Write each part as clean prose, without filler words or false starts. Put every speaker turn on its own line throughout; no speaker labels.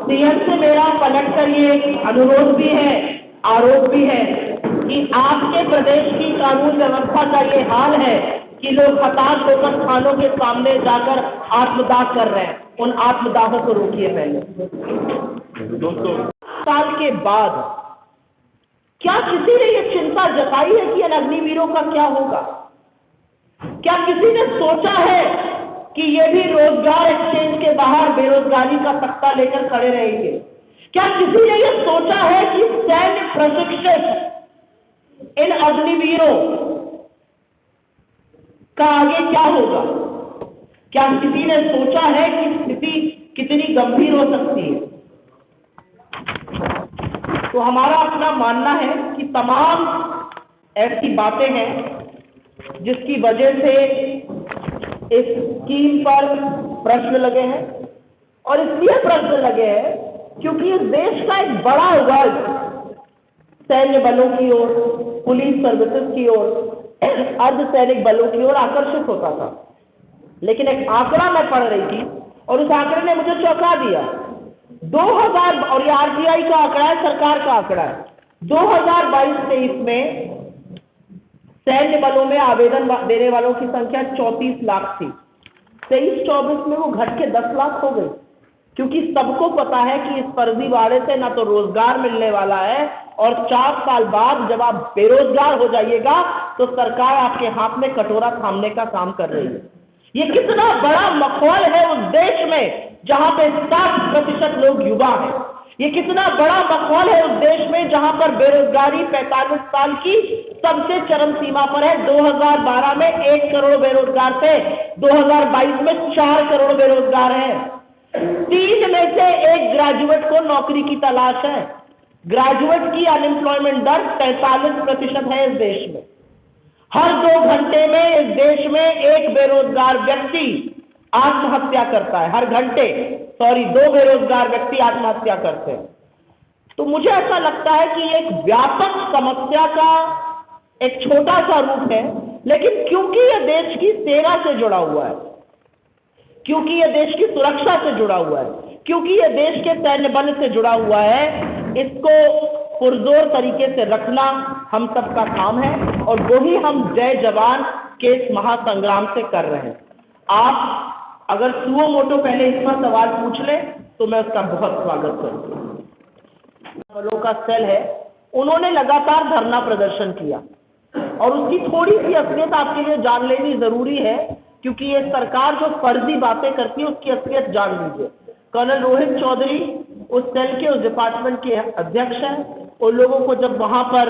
CM से मेरा पलट कर ये अनुरोध भी है, आरोप भी है कि आपके प्रदेश की कानून व्यवस्था का ये हाल है कि लोग हताश होकर थानों के सामने जाकर आत्मदाह कर रहे हैं। उन आत्मदाहों को रोकिए। पहले दोस्तों, साल के बाद क्या किसी ने ये चिंता जताई है कि इन अग्निवीरों का क्या होगा? क्या किसी ने सोचा है कि ये भी रोजगार एक्सचेंज के बाहर बेरोजगारी का तख्ता लेकर खड़े रहेंगे? क्या किसी ने ये सोचा है कि सैन्य प्रशिक्षित इन अग्निवीरों का आगे क्या होगा? क्या किसी ने सोचा है कि स्थिति कितनी गंभीर हो सकती है? तो हमारा अपना मानना है कि तमाम ऐसी बातें हैं जिसकी वजह से इस स्कीम पर प्रश्न लगे हैं, और इसलिए प्रश्न लगे हैं क्योंकि इस देश का एक बड़ा वर्ग सैन्य बलों की ओर, पुलिस सर्विसेज की ओर, अर्धसैनिक बलों की ओर आकर्षित होता था। लेकिन एक आंकड़ा मैं पढ़ रही थी और उस आंकड़े ने मुझे चौंका दिया। 2000, और ये आरटीआई का आंकड़ा है, सरकार का आंकड़ा है, 2022-23 में सैन्य बलों में आवेदन देने वालों की संख्या 34 लाख थी। 23-24 में वो घट के 10 लाख हो गई, क्योंकि सबको पता है कि इस फर्जीवाड़े से ना तो रोजगार मिलने वाला है, और 4 साल बाद जब आप बेरोजगार हो जाइएगा तो सरकार आपके हाथ में कटोरा थामने का काम कर रही है। ये कितना बड़ा मखौल है उस देश में जहां पे 60% लोग युवा हैं। ये कितना बड़ा मखौल है उस देश में जहां पर बेरोजगारी 45 साल की सबसे चरम सीमा पर है। 2012 में 1 करोड़ बेरोजगार थे, 2022 में 4 करोड़ बेरोजगार हैं। 3 में से 1 ग्रेजुएट को नौकरी की तलाश है। ग्रेजुएट की अनएम्प्लॉयमेंट दर 43% है इस देश में। हर 2 घंटे में इस देश में 1 बेरोजगार व्यक्ति आत्महत्या करता है। हर घंटे 2 बेरोजगार व्यक्ति आत्महत्या करते हैं। तो मुझे ऐसा लगता है कि एक व्यापक समस्या का एक छोटा सा रूप है, लेकिन क्योंकि यह देश की सेना से जुड़ा हुआ है, क्योंकि यह देश की सुरक्षा से जुड़ा हुआ है, क्योंकि यह देश के सैन्य बल से जुड़ा हुआ है, इसको पुरजोर तरीके से रखना हम सबका काम है, और वही हम जय जवान के इस महासंग्राम से कर रहे हैं। आप अगर सुओ मोटो पहले इस पर सवाल पूछ ले तो मैं उसका बहुत स्वागत करूंगा। बलों का सेल है, उन्होंने लगातार धरना प्रदर्शन किया, और उसकी थोड़ी सी असलियत आपके लिए जान लेनी जरूरी है, क्योंकि ये सरकार जो फर्जी बातें करती है उसकी असलियत जान लीजिए। कर्नल रोहित चौधरी उस सेल के, उस डिपार्टमेंट के अध्यक्ष हैं। उन लोगों को जब वहां पर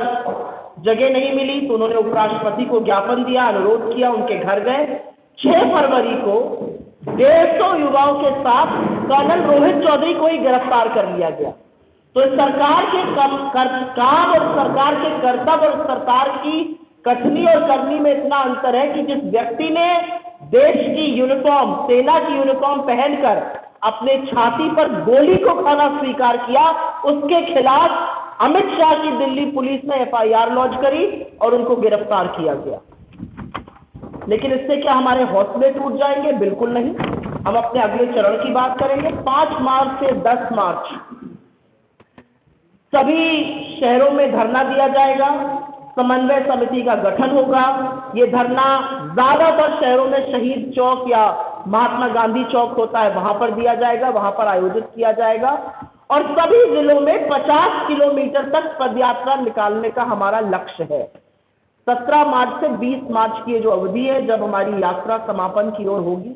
जगह नहीं मिली तो उन्होंने उपराष्ट्रपति को ज्ञापन दिया, अनुरोध किया, उनके घर गए। 6 फरवरी को 150 युवाओं के साथ कर्नल रोहित चौधरी को ही गिरफ्तार कर लिया गया। तो सरकार के काम और सरकार के कर्तव्य और सरकार की कथनी और करनी में इतना अंतर है कि जिस व्यक्ति ने देश की यूनिफॉर्म, सेना की यूनिफॉर्म पहनकर अपने छाती पर गोली को खाना स्वीकार किया, उसके खिलाफ अमित शाह की दिल्ली पुलिस ने एफआईआर लॉन्च करी और उनको गिरफ्तार किया गया। लेकिन इससे क्या हमारे हौसले टूट जाएंगे? बिल्कुल नहीं। हम अपने अगले चरण की बात करेंगे। 5 मार्च से 10 मार्च सभी शहरों में धरना दिया जाएगा। समन्वय समिति का गठन होगा। ये धरना ज्यादातर शहरों में शहीद चौक या महात्मा गांधी चौक होता है, वहां पर दिया जाएगा, वहां पर आयोजित किया जाएगा। और सभी जिलों में 50 किलोमीटर तक पदयात्रा निकालने का हमारा लक्ष्य है। 17 मार्च से 20 मार्च की जो अवधि है, जब हमारी यात्रा समापन की ओर होगी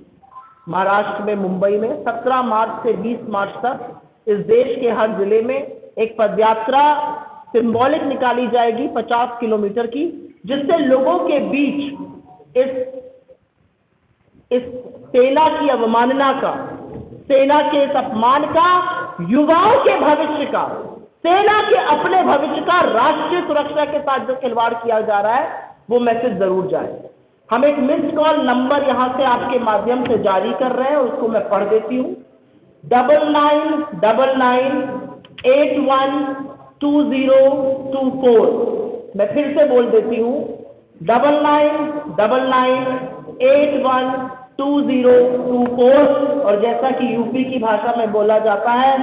महाराष्ट्र में, मुंबई में, 17 मार्च से 20 मार्च तक इस देश के हर जिले में एक पदयात्रा सिंबॉलिक निकाली जाएगी 50 किलोमीटर की, जिससे लोगों के बीच इस सेना की अवमानना का, सेना के इस अपमान का, युवाओं के भविष्य का, सेना के अपने भविष्य का, राष्ट्रीय सुरक्षा के साथ जो खिलवाड़ किया जा रहा है, वो मैसेज जरूर जाए। हम एक मिस्ड कॉल नंबर यहां से आपके माध्यम से जारी कर रहे हैं, उसको मैं पढ़ देती हूं। 9999812024। मैं फिर से बोल देती हूं, 9999812024। 2024 और जैसा कि यूपी की भाषा में बोला जाता है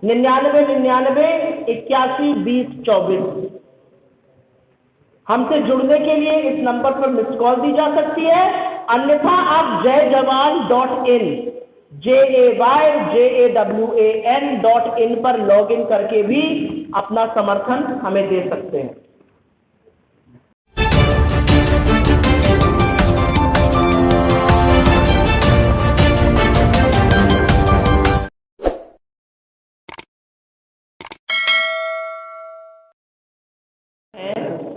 9999812024। हमसे जुड़ने के लिए इस नंबर पर मिस कॉल दी जा सकती है, अन्यथा आप jayjawan.in JAYJAWAN.in पर लॉगिन करके भी अपना समर्थन हमें दे सकते हैं।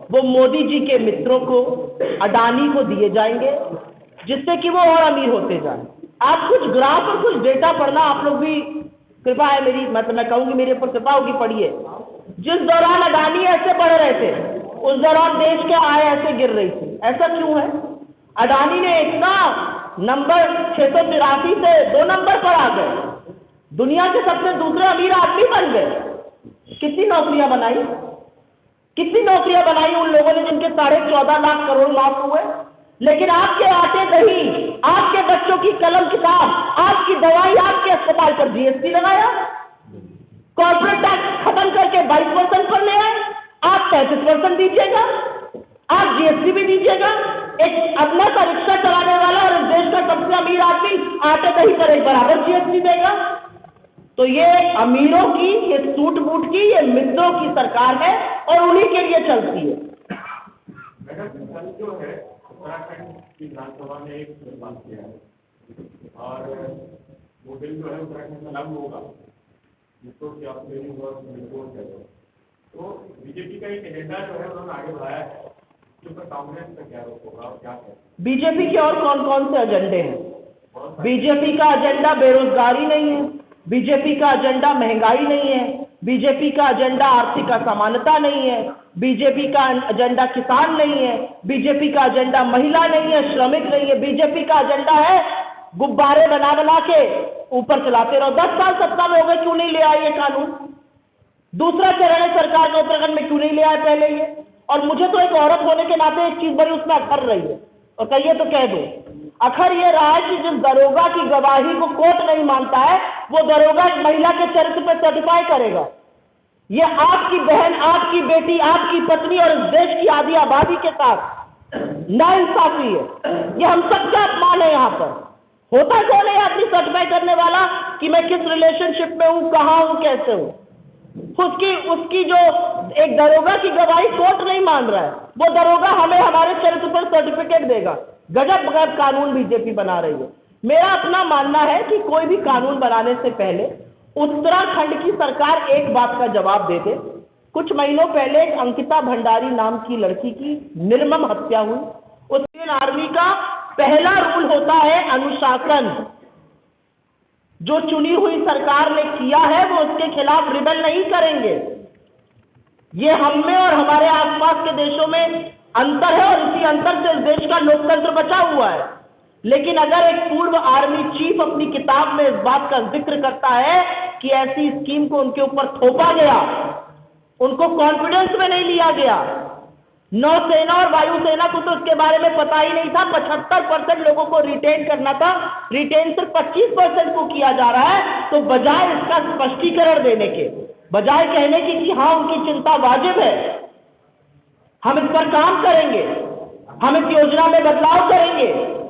वो मोदी जी के मित्रों को, अडानी को दिए जाएंगे, जिससे कि वो और अमीर होते जाएं। आप कुछ ग्राफ और कुछ डेटा पढ़ना, आप लोग भी कृपा है मेरी, मैं कहूंगी मेरे ऊपर कृपा होगी, पढ़िए। जिस दौरान अडानी ऐसे बढ़ रहे थे उस दौरान देश की आय ऐसे गिर रही थी। ऐसा क्यों है? अडानी ने इतना नंबर 683 से 2 नंबर पर आ गए, दुनिया के सबसे दूसरे अमीर आदमी बन गए। कितनी नौकरियां बनाई, कितनी नौकरियां बनाई उन लोगों ने जिनके 14.5 लाख करोड़ लॉस हुए। लेकिन आपके आटे दही, आपके बच्चों की कलम किताब, आपकी दवाई, आपके अस्पताल पर जीएसटी लगाया, कॉर्पोरेट टैक्स खत्म करके 22% पर ले आए। आप 35% दीजिएगा, आप जीएसटी भी दीजिएगा। एक अपना सा रिक्शा चलाने वाला और इस देश का सबसे अमीर आदमी आटे दही पर एक बराबर जीएसटी देगा। तो ये अमीरों की, ये सूट बूट की, ये मित्रों की सरकार है और उन्हीं के लिए चलती है।
जो है उत्तराखंड की विधानसभा ने एक बिल पास किया है और वो बिल जो है उत्तराखंड में लागू होगा, जिसको कि आप रिपोर्ट है। तो बीजेपी का एक एजेंडा जो है उन्होंने आगे बढ़ाया है, जिस पर कांग्रेस का क्या रोक होगा और क्या है?
बीजेपी के और कौन कौन से एजेंडे हैं? बीजेपी का एजेंडा बेरोजगारी नहीं है, बीजेपी का एजेंडा महंगाई नहीं है, बीजेपी का एजेंडा आर्थिक असमानता नहीं है, बीजेपी का एजेंडा किसान नहीं है, बीजेपी का एजेंडा महिला नहीं है, श्रमिक नहीं है। बीजेपी का एजेंडा है गुब्बारे बना बना के ऊपर चलाते रहो। 10 साल सत्ता में हो गए, क्यों नहीं ले आए ये कानून? दूसरा चरण है सरकार का उत्तराखंड में, क्यों नहीं ले आए पहले ये? और मुझे तो एक औरत होने के नाते एक चीज बड़ी उसमें अखर रही है, और कहिए तो कह दो। अखर ये रहा है कि जिस दरोगा की गवाही को कोर्ट नहीं मानता है, वो दरोगा एक महिला के चरित्र पर सर्टिफाई करेगा। ये आपकी बहन, आपकी बेटी, आपकी पत्नी और इस देश की आधी आबादी के साथ नाइंसाफी है। ये हम सबका अपमान है। यहाँ पर होता कौन है आदमी सर्टिफाई करने वाला कि मैं किस रिलेशनशिप में हूं, कहां हूं, कैसे हूं? उसकी जो एक दरोगा की गवाही कोर्ट नहीं मान रहा है, वो दरोगा हमें हमारे चरित्र पर सर्टिफिकेट देगा। गजब गजब कानून बीजेपी बना रही है। मेरा अपना मानना है कि कोई भी कानून बनाने से पहले उत्तराखंड की सरकार एक बात का जवाब दे दे। कुछ महीनों पहले एक अंकिता भंडारी नाम की लड़की की निर्मम हत्या हुई। उस इंडियन आर्मी का पहला रूल होता है अनुशासन। जो चुनी हुई सरकार ने किया है वो उसके खिलाफ रिबेल नहीं करेंगे। ये हम में और हमारे आसपास के देशों में अंतर है और इसी अंतर से इस देश का लोकतंत्र बचा हुआ है। लेकिन अगर एक पूर्व आर्मी चीफ अपनी किताब में इस बात का जिक्र करता है कि ऐसी स्कीम को उनके ऊपर थोपा गया, उनको कॉन्फिडेंस में नहीं लिया गया, नौसेना और वायुसेना को तो इसके बारे में पता ही नहीं था। 75% लोगों को रिटेन करना था, रिटेन सिर्फ 25% को किया जा रहा है। तो बजाय इसका स्पष्टीकरण देने के, बजाय कहने की कि हाँ उनकी चिंता वाजिब है, हम इस पर काम करेंगे, हम इस योजना में बदलाव करेंगे,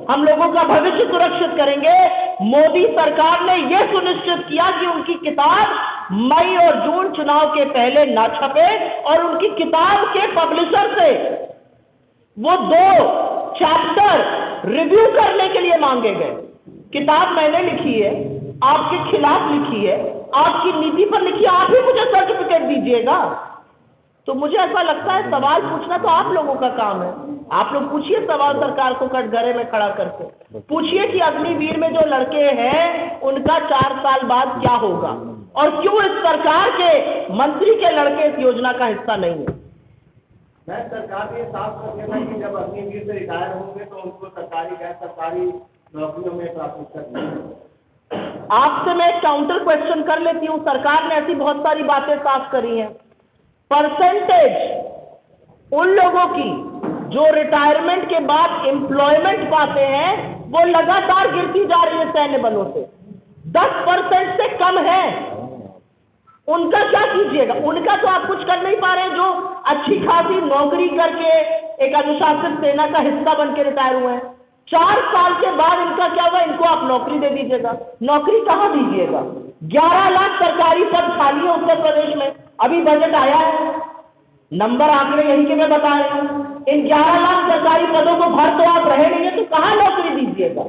हम लोगों का भविष्य सुरक्षित करेंगे, मोदी सरकार ने यह सुनिश्चित किया कि उनकी किताब मई और जून चुनाव के पहले ना छपे और उनकी किताब के पब्लिशर से वो 2 चैप्टर रिव्यू करने के लिए मांगे गए। किताब मैंने लिखी है, आपके खिलाफ लिखी है, आपकी नीति पर लिखी है, आप ही मुझे सर्टिफिकेट दीजिएगा। तो मुझे ऐसा लगता है सवाल पूछना तो आप लोगों का काम है। आप लोग पूछिए सवाल सरकार को कटघरे में खड़ा करके। पूछिए कि अग्निवीर में जो लड़के हैं उनका 4 साल बाद क्या होगा और क्यों इस सरकार के मंत्री के लड़के इस योजना का हिस्सा नहीं है।
मैं सरकार ये साफ कर देना कि जब अग्निवीर से रिटायर होंगे तो उनको सरकारी गैर सरकारी नौकरियों में प्राथमिकता दें।
आपसे मैं काउंटर क्वेश्चन कर लेती हूँ। सरकार ने ऐसी बहुत सारी बातें साफ करी हैं। परसेंटेज उन लोगों की जो रिटायरमेंट के बाद एम्प्लॉयमेंट पाते हैं वो लगातार गिरती जा रही है सैन्य बलों से, 10% से कम है। उनका क्या कीजिएगा? उनका तो आप कुछ कर नहीं पा रहे, जो अच्छी खासी नौकरी करके एक अनुशासित सेना का हिस्सा बन के रिटायर हुए हैं। 4 साल के बाद इनका क्या हुआ? इनको आप नौकरी दे दीजिएगा। नौकरी कहाँ दीजिएगा? 11 लाख सरकारी पद खाली है उत्तर प्रदेश में। अभी बजट आया है, नंबर आंकड़े यही के मैं बता रही हूँ। इन 11 लाख सरकारी पदों को भर तो आप रहे नहीं है, तो कहाँ नौकरी दीजिएगा?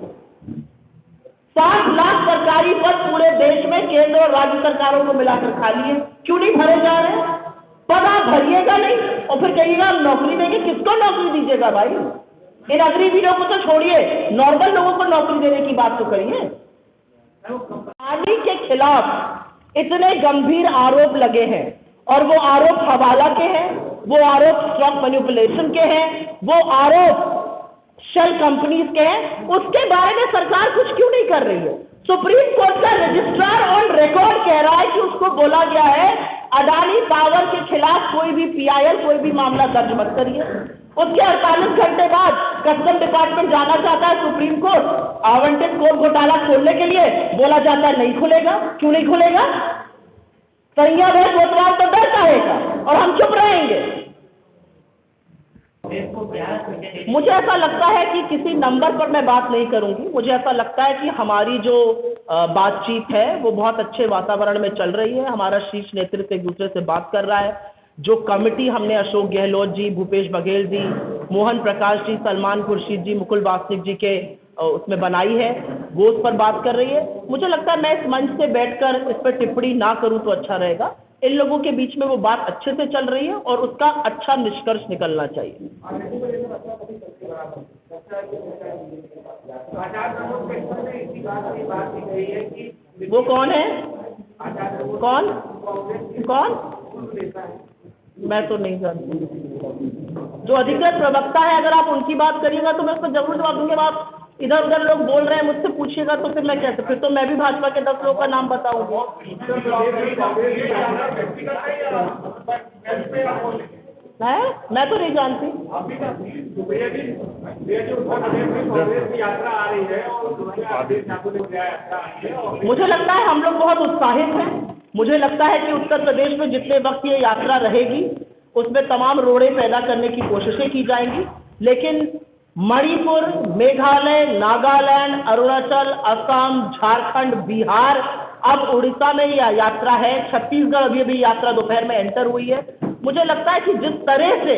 7 लाख सरकारी पद पूरे देश में केंद्र और राज्य सरकारों को मिलाकर खाली है, क्यों नहीं भरे जा रहे? पद आप भरिएगा नहीं और फिर कहिएगा हम नौकरी देंगे। किसको नौकरी दीजिएगा भाई? इन अग्निवीरों को तो छोड़िए, नॉर्मल लोगों को नौकरी देने की बात तो करिए। पानी के खिलाफ इतने गंभीर आरोप लगे हैं, और वो आरोप हवाला के हैं, वो आरोप स्टॉक मैनिपुलेशन के हैं, वो आरोप शेल कंपनीज के हैं, उसके बारे में सरकार कुछ क्यों नहीं कर रही है? सुप्रीम कोर्ट का रजिस्ट्रार ऑन रिकॉर्ड कह रहा है कि उसको बोला गया है अडानी पावर के खिलाफ कोई भी पीआईएल, कोई भी मामला दर्ज मत करिए। उसके 48 घंटे बाद कस्टम डिपार्टमेंट जाना चाहता है सुप्रीम कोर्ट आवंटित कोर्ट घोटाला खोलने के लिए, बोला जाता है नहीं खुलेगा। क्यों नहीं खुलेगा? सैया है कोतवाल तो डर जाएगा और हम चुप रहेंगे। मुझे ऐसा लगता है कि किसी नंबर पर मैं बात नहीं करूंगी। मुझे ऐसा लगता है कि हमारी जो बातचीत है वो बहुत अच्छे वातावरण में चल रही है। हमारा शीर्ष नेतृत्व एक दूसरे से बात कर रहा है। जो कमिटी हमने अशोक गहलोत जी, भूपेश बघेल जी, मोहन प्रकाश जी, सलमान खुर्शीद जी, मुकुल वासनिक जी के उसमें बनाई है, वो उस पर बात कर रही है। मुझे लगता है मैं इस मंच से बैठकर इस पर टिप्पणी ना करूं तो अच्छा रहेगा। इन लोगों के बीच में वो बात अच्छे से चल रही है और उसका अच्छा निष्कर्ष निकलना चाहिए। वो कौन है? कौन कौन? मैं तो नहीं जानती। जो अधिकृत प्रवक्ता है, अगर आप उनकी बात करिएगा तो मैं उसको जरूर जवाब दूंगा। आप इधर उधर लोग बोल रहे हैं, मुझसे पूछिएगा तो फिर मैं कैसे? फिर तो मैं भी भाजपा के 10 लोगों का नाम बताऊंगी। मैं तो नहीं जानती। मुझे लगता है हम लोग बहुत उत्साहित हैं। मुझे लगता है कि उत्तर प्रदेश में जितने वक्त ये यात्रा रहेगी उसमें तमाम रोड़े पैदा करने की कोशिशें की जाएंगी, लेकिन मणिपुर, मेघालय, नागालैंड, अरुणाचल, असम, झारखंड, बिहार, अब उड़ीसा में यह यात्रा है, छत्तीसगढ़ अभी अभी यात्रा दोपहर में एंटर हुई है। मुझे लगता है कि जिस तरह से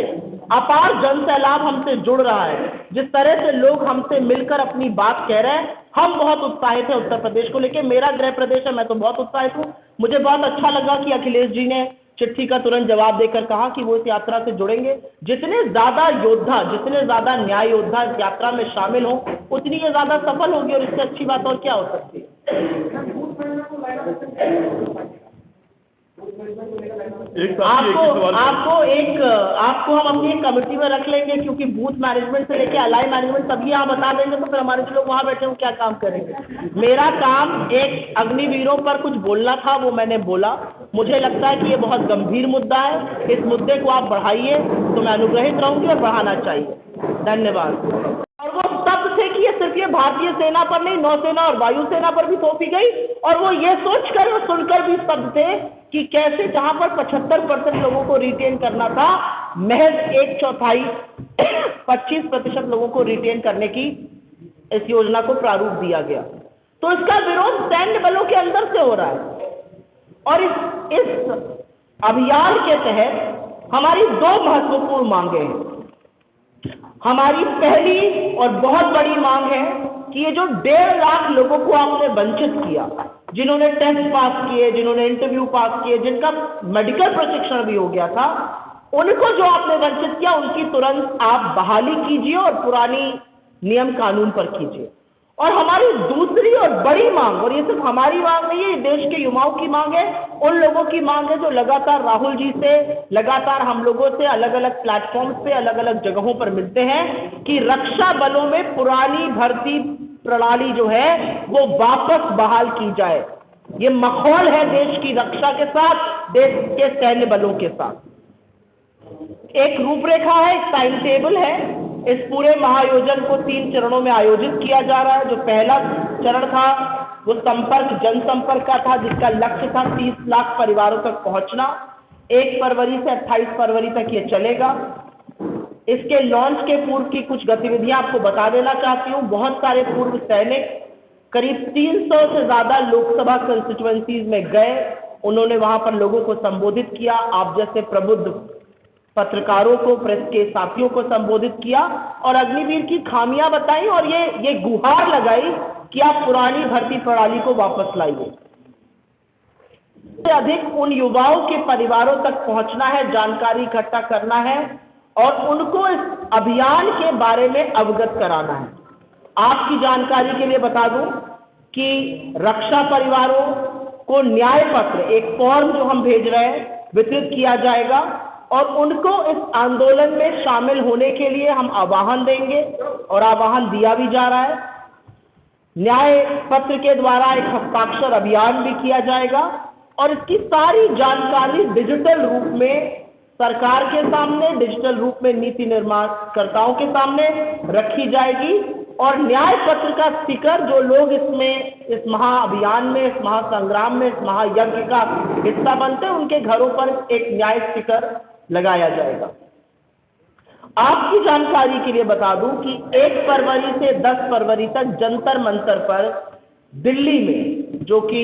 अपार जन सैलाब हमसे जुड़ रहा है, जिस तरह से लोग हमसे मिलकर अपनी बात कह रहे हैं, हम बहुत उत्साहित हैं उत्तर प्रदेश को लेकर। मेरा गृह प्रदेश है, मैं तो बहुत उत्साहित हूँ। मुझे बहुत अच्छा लगा कि अखिलेश जी ने चिट्ठी का तुरंत जवाब देकर कहा कि वो इस यात्रा से जुड़ेंगे। जितने ज्यादा योद्धा, जितने ज्यादा न्याय योद्धा इस यात्रा में शामिल हों, उतनी ये ज्यादा सफल होगी और इससे अच्छी बात और क्या हो सकती है। आपको हम अपनी एक कमेटी में रख लेंगे, क्योंकि बूथ मैनेजमेंट से लेके अलाई मैनेजमेंट सभी यहाँ बता देंगे, तो फिर हमारे जो लोग वहाँ बैठे हैं क्या काम करेंगे। मेरा काम एक अग्निवीरों पर कुछ बोलना था, वो मैंने बोला। मुझे लगता है कि ये बहुत गंभीर मुद्दा है, इस मुद्दे को आप बढ़ाइए तो मैं अनुग्रहित रहूंगी और बढ़ाना चाहिए। धन्यवाद। और वो तब थे कि ये सिर्फ ये भारतीय सेना पर नहीं, नौसेना और वायुसेना पर भी थोपी गई, और वो ये सोचकर और सुनकर भी स्तब्ध थे कि कैसे जहां पर 75% लोगों को रिटेन करना था, महज 1/4 25% लोगों को रिटेन करने की इस योजना को प्रारूप दिया गया। तो इसका विरोध सैन्य बलों के अंदर से हो रहा है। और इस अभियान के तहत हमारी 2 महत्वपूर्ण मांगे हैं। हमारी पहली और बहुत बड़ी मांग है कि ये जो 1.5 लाख लोगों को आपने वंचित किया, जिन्होंने टेस्ट पास किए, जिन्होंने इंटरव्यू पास किए, जिनका मेडिकल प्रशिक्षण भी हो गया था, उनको जो आपने वंचित किया, उनकी तुरंत आप बहाली कीजिए और पुरानी नियम कानून पर कीजिए। और हमारी दूसरी और बड़ी मांग, और ये सिर्फ हमारी मांग नहीं है, देश के युवाओं की मांग है, उन लोगों की मांग है जो लगातार राहुल जी से, लगातार हम लोगों से अलग अलग प्लेटफॉर्म्स पे, अलग अलग जगहों पर मिलते हैं, कि रक्षा बलों में पुरानी भर्ती प्रणाली जो है वो वापस बहाल की जाए। ये माहौल है देश की रक्षा के साथ, देश के सैन्य बलों के साथ। एक रूपरेखा है, एक टाइम टेबल है, इस पूरे महाआयोजन को 3 चरणों में आयोजित किया जा रहा है। जो पहला चरण था वो जनसंपर्क का था, जिसका लक्ष्य था 30 लाख परिवारों तक पहुंचना। 1 फरवरी से 28 फरवरी तक ये चलेगा। इसके लॉन्च के पूर्व की कुछ गतिविधियां आपको बता देना चाहती हूँ। बहुत सारे पूर्व सैनिक करीब 300 से ज्यादा लोकसभा कंस्टिट्यूएंसीज में गए, उन्होंने वहां पर लोगों को संबोधित किया, आप जैसे प्रबुद्ध पत्रकारों को, प्रेस के साथियों को संबोधित किया और अग्निवीर की खामियां बताई और ये गुहार लगाई कि आप पुरानी भर्ती प्रणाली को वापस लाइए। अधिक उन युवाओं के परिवारों तक पहुंचना है, जानकारी इकट्ठा करना है और उनको इस अभियान के बारे में अवगत कराना है। आपकी जानकारी के लिए बता दूं कि रक्षा परिवारों को न्याय पत्र, एक फॉर्म जो हम भेज रहे हैं, वितरित किया जाएगा और उनको इस आंदोलन में शामिल होने के लिए हम आह्वान देंगे और आह्वान दिया भी जा रहा है। न्याय पत्र के द्वारा एक हस्ताक्षर अभियान भी किया जाएगा और इसकी सारी जानकारी डिजिटल रूप में सरकार के सामने, डिजिटल रूप में नीति निर्माणकर्ताओं के सामने रखी जाएगी और न्याय पत्र का स्टिकर जो लोग इस महाअभियान में, इस महासंग्राम में, इस महायज्ञ का हिस्सा बनते हैं, उनके घरों पर एक न्याय स्टिकर लगाया जाएगा। आपकी जानकारी के लिए बता दूं कि 1 फरवरी से 10 फरवरी तक जंतर मंतर पर दिल्ली में, जो कि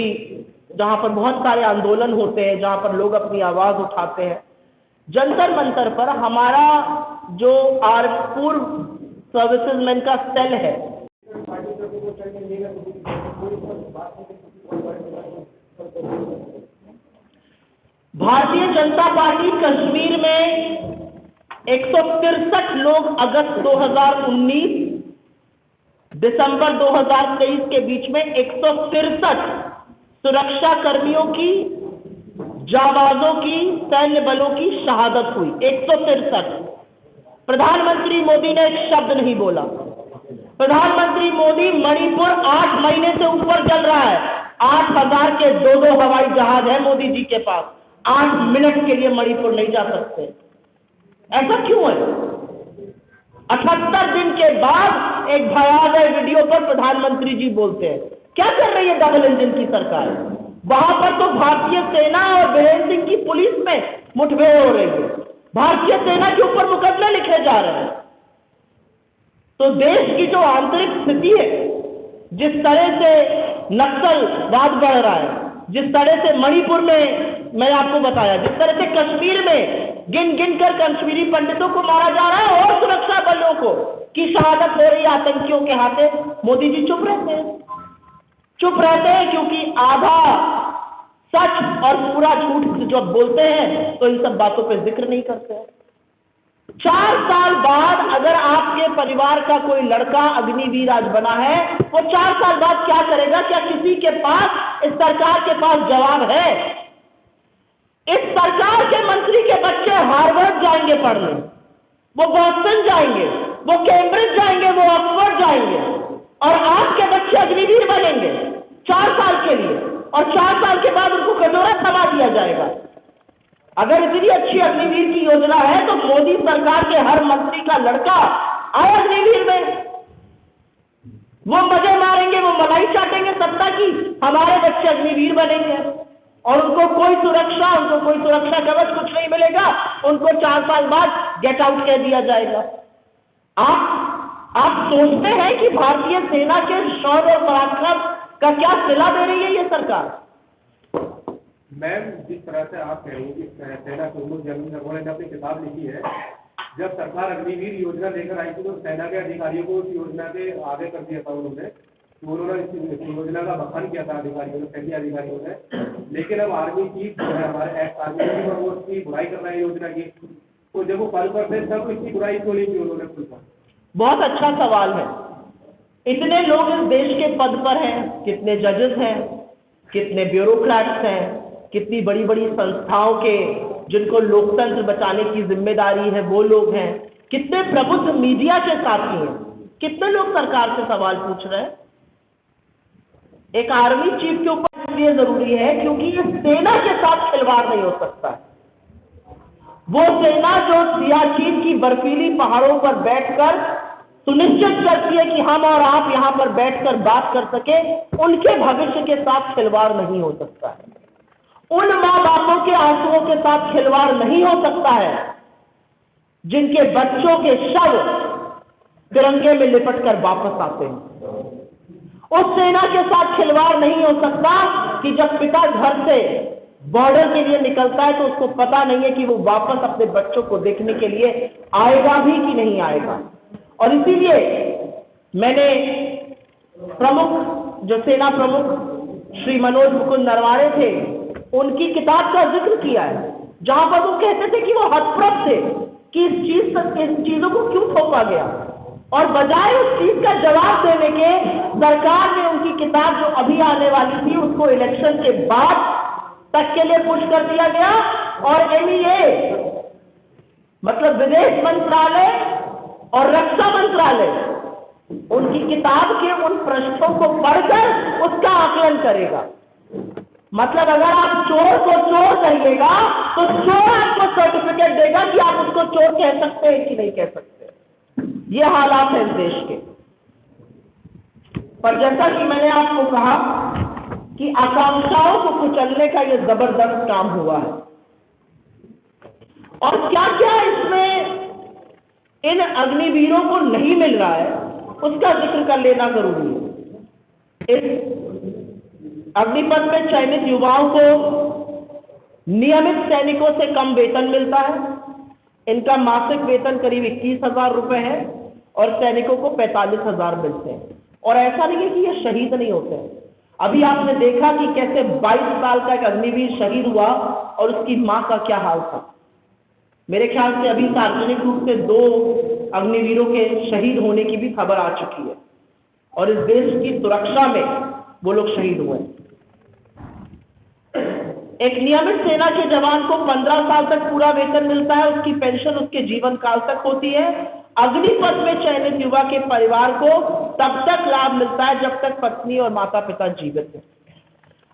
जहां पर बहुत सारे आंदोलन होते हैं, जहां पर लोग अपनी आवाज उठाते हैं, जंतर मंतर पर हमारा जो पूर्व सर्विसेजमैन का सेल है, भारतीय जनता पार्टी कश्मीर में 163 लोग अगस्त 2019 दिसंबर 2023 के बीच में 163 सुरक्षा कर्मियों की, जाबाजों की, सैन्य बलों की शहादत हुई। 163। प्रधानमंत्री मोदी ने एक शब्द नहीं बोला। प्रधानमंत्री मोदी, मणिपुर 8 महीने से ऊपर चल रहा है। 8000 के 2 हवाई जहाज है मोदी जी के पास। 8 मिनट के लिए मणिपुर नहीं जा सकते। ऐसा क्यों है? 78 दिन के बाद एक भयावह वीडियो पर प्रधानमंत्री जी बोलते हैं। क्या कर रही है डबल इंजन की सरकार? वहां पर तो भारतीय सेना और बीरेंद्र सिंह की पुलिस में मुठभेड़ हो रही है, भारतीय सेना के ऊपर मुकदमे लिखे जा रहे हैं। तो देश की जो आंतरिक स्थिति है, जिस तरह से नक्सलवाद बढ़ रहा है, जिस तरह से मणिपुर में मैंने आपको बताया, जिस तरह से कश्मीर में गिन गिन कर कश्मीरी पंडितों को मारा जा रहा है और सुरक्षा बलों को की शहादत हो रही है आतंकियों के हाथे, मोदी जी चुप रहते हैं। चुप रहते हैं क्योंकि आधा सच और पूरा झूठ जब बोलते हैं तो इन सब बातों पे जिक्र नहीं करते हैं। 4 साल बाद अगर आपके परिवार का कोई लड़का अग्निवीर आज बना है, वो 4 साल बाद क्या करेगा? क्या किसी के पास, इस सरकार के पास जवाब है? इस सरकार के मंत्री के बच्चे हार्वर्ड जाएंगे पढ़ने, वो बॉस्टन जाएंगे, वो कैम्ब्रिज जाएंगे, वो ऑक्सफोर्ड जाएंगे और आपके बच्चे अग्निवीर बनेंगे 4 साल के लिए और 4 साल के बाद उनको कटोरा थमा दिया जाएगा। अगर इतनी अच्छी अग्निवीर की योजना है तो मोदी सरकार के हर मंत्री का लड़का आए अग्निवीर में, वो मजे मारेंगे, वो मलाई चाटेंगे सत्ता की, हमारे बच्चे अग्निवीर बनेंगे और उनको कोई सुरक्षा कवच कुछ नहीं मिलेगा, उनको 4 साल बाद गेट आउट कह दिया जाएगा। आप सोचते हैं कि भारतीय सेना के शौर्य और पराक्रम का क्या सिला दे रही है ये सरकार?
मैम, जिस तरह से आप कह रही हैं कि सेना के उन्मुख जनरल नरवणे ने अपनी किताब लिखी है, जब सरकार अग्निवीर योजना लेकर आई थी तो सेना के अधिकारियों को उस योजना के आगे कर दिया था उन्होंने, तो उन्होंने इस योजना का बखान किया था अधिकारियों ने, सैन्य अधिकारियों ने। लेकिन अब आर्मी चीफ जो है, हमारे एक्स आर्मी चीफ, और वो उसकी बुराई कर रहे हैं योजना की, तो जब वो पद पर थे तब इसकी बुराई क्यों नहीं की उन्होंने खुल पर?
बहुत अच्छा सवाल है। इतने लोग इस देश के पद पर हैं, कितने जजेस हैं, कितने ब्यूरोक्रेट्स हैं, कितनी बड़ी बड़ी संस्थाओं के जिनको लोकतंत्र बचाने की जिम्मेदारी है वो लोग हैं, कितने प्रबुद्ध मीडिया के साथी हैं, कितने लोग सरकार से सवाल पूछ रहे हैं। एक आर्मी चीफ के ऊपर इसलिए जरूरी है क्योंकि ये सेना के साथ खिलवाड़ नहीं हो सकता। वो सेना जो सियाचिन की बर्फीली पहाड़ों पर बैठकर सुनिश्चित करती है कि हम और आप यहाँ पर बैठकर बात कर सके, उनके भविष्य के साथ खिलवाड़ नहीं हो सकता है। उन माँ बापों के आंसुओं के साथ खिलवाड़ नहीं हो सकता है जिनके बच्चों के शव तिरंगे में लिपट कर वापस आते हैं। उस सेना के साथ खिलवाड़ नहीं हो सकता कि जब पिता घर से बॉर्डर के लिए निकलता है तो उसको पता नहीं है कि वो वापस अपने बच्चों को देखने के लिए आएगा भी कि नहीं आएगा। और इसीलिए मैंने प्रमुख, जो सेना प्रमुख श्री मनोज मुकुंद नरवाणे थे, उनकी किताब का जिक्र किया है, जहां पर वो कहते थे कि वो हतप्रभ थे कि इस चीजों को क्यों थोपा गया, और बजाय उस चीज का जवाब देने के सरकार ने उनकी किताब जो अभी आने वाली थी उसको इलेक्शन के बाद तक के लिए पुश कर दिया गया। और MEA मतलब विदेश मंत्रालय और रक्षा मंत्रालय उनकी किताब के उन पृष्ठों को पढ़कर उसका आकलन करेगा। मतलब अगर आप चोर को चोर कहिएगा तो चोर आपको सर्टिफिकेट देगा कि आप उसको चोर कह सकते हैं कि नहीं कह सकते। ये हालात है इस देश के। पर जैसा कि मैंने आपको कहा कि आकांक्षाओं को कुचलने का यह जबरदस्त काम हुआ है, और क्या क्या इसमें इन अग्निवीरों को नहीं मिल रहा है उसका जिक्र कर लेना जरूरी है। इस अग्निपथ में चयनित युवाओं को नियमित सैनिकों से कम वेतन मिलता है। इनका मासिक वेतन करीब 21,000 रुपए है और सैनिकों को 45,000 मिलते हैं। और ऐसा नहीं है कि ये शहीद नहीं होते हैं। अभी आपने देखा कि कैसे 22 साल का एक अग्निवीर शहीद हुआ और उसकी मां का क्या हाल था। मेरे ख्याल से अभी सार्वजनिक रूप से 2 अग्निवीरों के शहीद होने की भी खबर आ चुकी है, और इस देश की सुरक्षा में वो लोग शहीद हुए। एक नियमित सेना के जवान को 15 साल तक पूरा वेतन मिलता है, उसकी पेंशन उसके जीवन काल तक होती है। अग्निपथ में चयनित युवा के परिवार को तब तक लाभ मिलता है जब तक पत्नी और माता पिता जीवित हैं।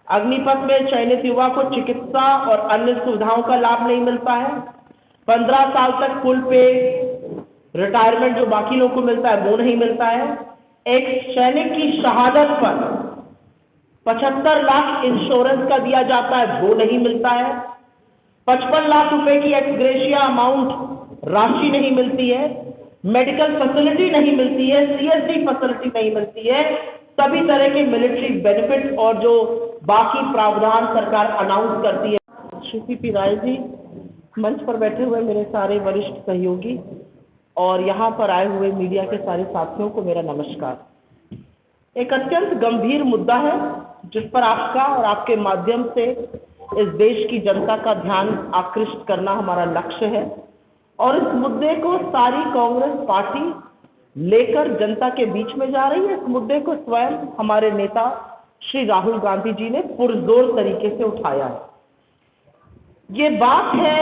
अग्निपथ में चयनित युवा को चिकित्सा और अन्य सुविधाओं का लाभ नहीं मिलता है। 15 साल तक फुल पे रिटायरमेंट जो बाकी लोगों को मिलता है वो नहीं मिलता है। एक सैनिक की शहादत पर 75 लाख इंश्योरेंस का दिया जाता है, वो नहीं मिलता है। 55 लाख रुपए की एक्सग्रेशिया अमाउंट राशि नहीं मिलती है। मेडिकल फैसिलिटी नहीं मिलती है, CSD फैसिलिटी नहीं मिलती है। सभी तरह के मिलिट्री बेनिफिट और जो बाकी प्रावधान सरकार अनाउंस करती है। श्री CP राय जी, मंच पर बैठे हुए मेरे सारे वरिष्ठ सहयोगी और यहाँ पर आए हुए मीडिया के सारे साथियों को मेरा नमस्कार। एक अत्यंत गंभीर मुद्दा है जिस पर आपका और आपके माध्यम से इस देश की जनता का ध्यान आकृष्ट करना हमारा लक्ष्य है, और इस मुद्दे को सारी कांग्रेस पार्टी लेकर जनता के बीच में जा रही है। इस मुद्दे को स्वयं हमारे नेता श्री राहुल गांधी जी ने पुरजोर तरीके से उठाया है। ये बात है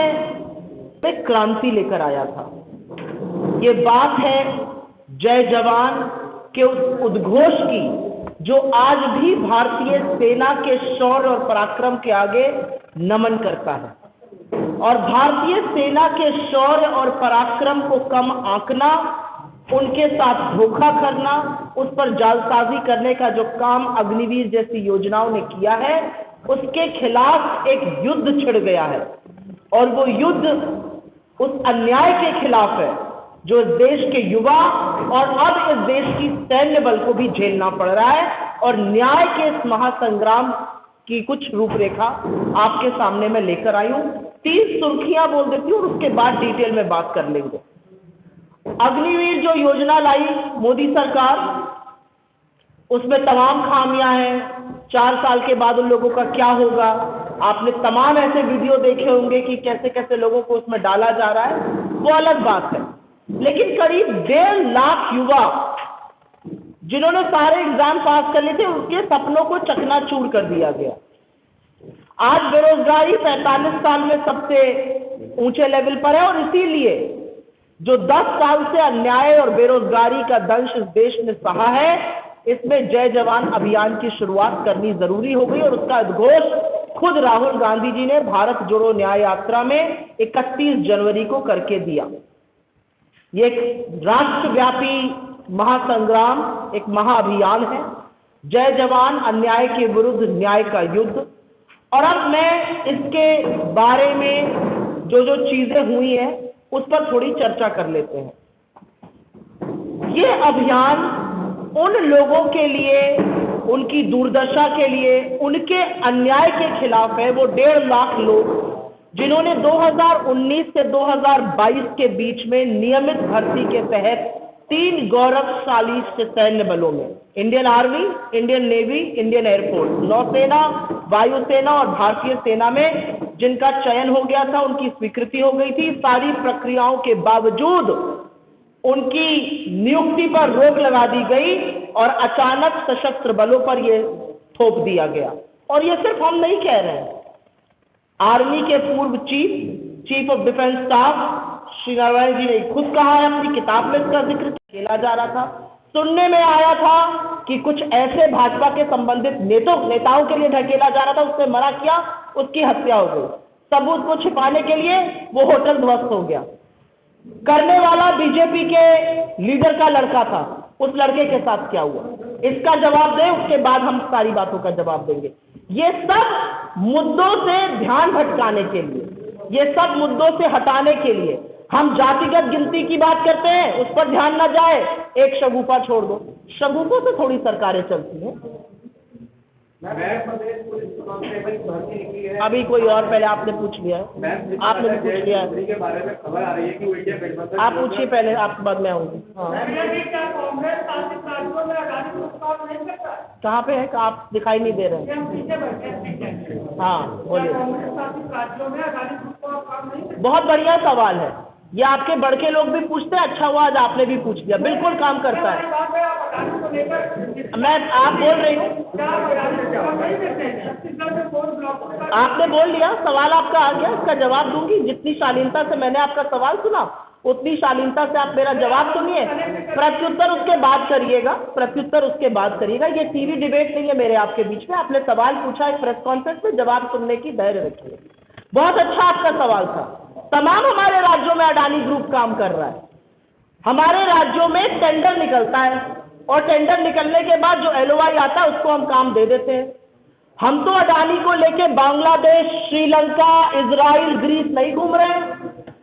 एक क्रांति लेकर आया था। ये बात है जय जवान के उस उद्घोष की जो आज भी भारतीय सेना के शौर्य और पराक्रम के आगे नमन करता है। और भारतीय सेना के शौर्य और पराक्रम को कम आंकना, उनके साथ धोखा करना, उस पर जालसाजी करने का जो काम अग्निवीर जैसी योजनाओं ने किया है, उसके खिलाफ एक युद्ध छिड़ गया है। और वो युद्ध उस अन्याय के खिलाफ है जो इस देश के युवा और अब इस देश की सैन्य बल को भी झेलना पड़ रहा है। और न्याय के इस महासंग्राम की कुछ रूपरेखा आपके सामने मैं लेकर आई हूं। 3 सुर्खियां बोल देती हूं और उसके बाद डिटेल में बात कर लेंगे। अग्निवीर जो योजना लाई मोदी सरकार, उसमें तमाम खामियां हैं। 4 साल के बाद उन लोगों का क्या होगा? आपने तमाम ऐसे वीडियो देखे होंगे कि कैसे कैसे लोगों को उसमें डाला जा रहा है, वो अलग बात है। लेकिन करीब 1.5 लाख युवा जिन्होंने सारे एग्जाम पास कर लिए थे, उनके सपनों को चकनाचूर कर दिया गया। आज बेरोजगारी 45 साल में सबसे ऊंचे लेवल पर है, और इसीलिए जो 10 साल से अन्याय और बेरोजगारी का दंश इस देश ने सहा है, इसमें जय जवान अभियान की शुरुआत करनी जरूरी हो गई। और उसका उद्घोष खुद राहुल गांधी जी ने भारत जोड़ो न्याय यात्रा में 31 जनवरी को करके दिया। ये एक राष्ट्रव्यापी महासंग्राम, एक महाअभियान है। जय जवान, अन्याय के विरुद्ध न्याय का युद्ध। और अब मैं इसके बारे में जो जो चीजें हुई हैं उस पर थोड़ी चर्चा कर लेते हैं। ये अभियान उन लोगों के लिए, उनकी दुर्दशा के लिए, उनके अन्याय के खिलाफ है। वो 1.5 लाख लोग जिन्होंने 2019 से 2022 के बीच में नियमित भर्ती के तहत 3 गौरवशाली सैन्य बलों में, Indian army, Indian navy, Indian air force, नौसेना, वायुसेना और भारतीय सेना में जिनका चयन हो गया था, उनकी स्वीकृति हो गई थी। सारी प्रक्रियाओं के बावजूद उनकी नियुक्ति पर रोक लगा दी गई और अचानक सशस्त्र बलों पर यह थोप दिया गया। और ये सिर्फ हम नहीं कह रहे हैं, आर्मी के पूर्व chief of defence staff Shri Narayan ji ने खुद कहा है, अपनी किताब में इसका जिक्र किया जा रहा था। सुनने में आया था कि कुछ ऐसे भाजपा के संबंधित नेताओं के लिए ढकेला जा रहा था, उसने मना किया, उसकी हत्या हो गई। सबूत को छिपाने के लिए वो होटल ध्वस्त हो गया। करने वाला बीजेपी के लीडर का लड़का था, उस लड़के के साथ क्या हुआ, इसका जवाब दें, उसके बाद हम सारी बातों का जवाब देंगे। ये सब मुद्दों से ध्यान भटकाने के लिए, ये सब मुद्दों से हटाने के लिए हम जातिगत गिनती की बात करते हैं, उस पर ध्यान ना जाए। एक शगुफा छोड़ दो, शगुफों से थोड़ी सरकारें चलती हैं। अभी कोई और, पहले आपने पूछ लिया है, आपने भी पूछ लिया है के बारे में खबर आ रही है कि वो इंडिया गठबंधन, आप पूछिए पहले, आपके बाद मैं आऊंगी। कहाँ पे है, आप दिखाई नहीं दे रहे हैं। हाँ बोलिए। बहुत बढ़िया सवाल है ये, आपके बड़के लोग भी पूछते हैं, अच्छा हुआ आज आपने भी पूछ लिया। बिल्कुल काम करता है। मैं आप बोल रही हूँ, आपने बोल लिया, सवाल आपका आ गया, इसका जवाब दूंगी। जितनी शालीनता से मैंने आपका सवाल सुना, उतनी शालीनता से आप मेरा जवाब सुनिए, प्रत्युत्तर उसके बाद करिएगा, प्रत्युत्तर उसके बाद करिएगा। ये टीवी डिबेट नहीं है मेरे आपके बीच में। आपने सवाल पूछा एक प्रेस कॉन्फ्रेंस में, जवाब सुनने की धैर्य रखिए। बहुत अच्छा आपका सवाल था। तमाम हमारे राज्यों में अडानी ग्रुप काम कर रहा है। हमारे राज्यों में टेंडर निकलता है और टेंडर निकलने के बाद जो LOI आता है उसको हम काम दे देते हैं। हम तो अडानी को लेके बांग्लादेश, श्रीलंका, इजराइल, ग्रीस नहीं घूम रहे हैं।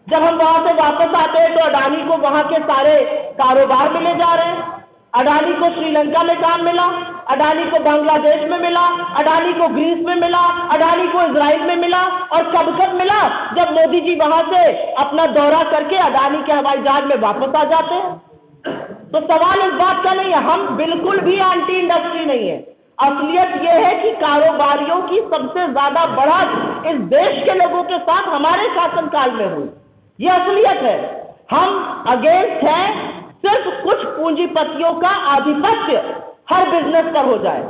जब हम वहां से वापस आते हैं तो अडानी को वहां के सारे कारोबार मिले जा रहे हैं। अडानी को श्रीलंका में काम मिला, अडानी को बांग्लादेश में मिला, अडानी को ग्रीस में मिला, अडानी को इजराइल में मिला। और कब मिला, जब मोदी जी वहां से अपना दौरा करके अडानी के हवाई जहाज में वापस आ जाते हैं। तो सवाल इस बात का नहीं है, हम बिल्कुल भी एंटी इंडस्ट्री नहीं है। असलियत यह है कि कारोबारियों की सबसे ज्यादा बढ़त इस देश के लोगों के साथ हमारे शासनकाल में हुई, ये असलियत है। हम अगेंस्ट हैं सिर्फ कुछ पूंजीपतियों का आधिपत्य हर बिजनेस पर हो जाए।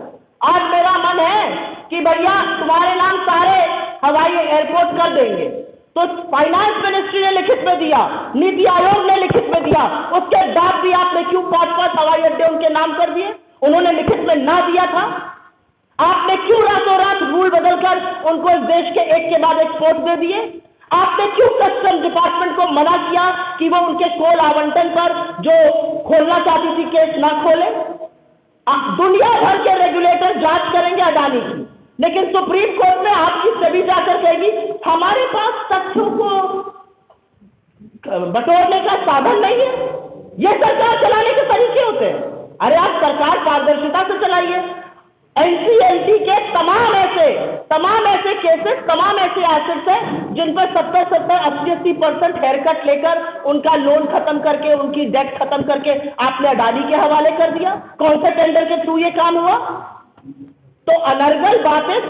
आज मेरा मन है कि भैया तुम्हारे नाम सारे हवाई एयरपोर्ट कर देंगे, तो फाइनेंस मिनिस्ट्री ने लिखित में दिया, नीति आयोग ने लिखित में दिया, उसके बाद भी आपने क्यों 5-5 हवाई अड्डे उनके नाम कर दिए? उन्होंने लिखित में ना दिया था। आपने क्यों रातों रात रूल बदलकर उनको इस देश के एक के बाद एक पोर्ट दे दिए? आपने क्यों कस्टम डिपार्टमेंट को मना किया कि वो उनके कोल आवंटन पर जो खोलना चाहती थी केस ना खोले? दुनिया भर के रेगुलेटर जांच करेंगे अडानी की, लेकिन सुप्रीम कोर्ट में आपकी सेबी जाकर कहेगी हमारे पास तथ्यों को बटोरने का साधन नहीं है। ये सरकार चलाने के तरीके होते हैं। अरे आप सरकार पारदर्शिता से चलाइए। NCLT के तमाम ऐसे केसेस, तमाम ऐसे एसेट्स हैं जिन पर 70-70, 80-80% हेयर कट लेकर उनका लोन खत्म करके, उनकी डेट खत्म करके आपने अडानी के हवाले कर दिया। कौन से टेंडर के थ्रू ये काम हुआ? तो अनर्गल बातें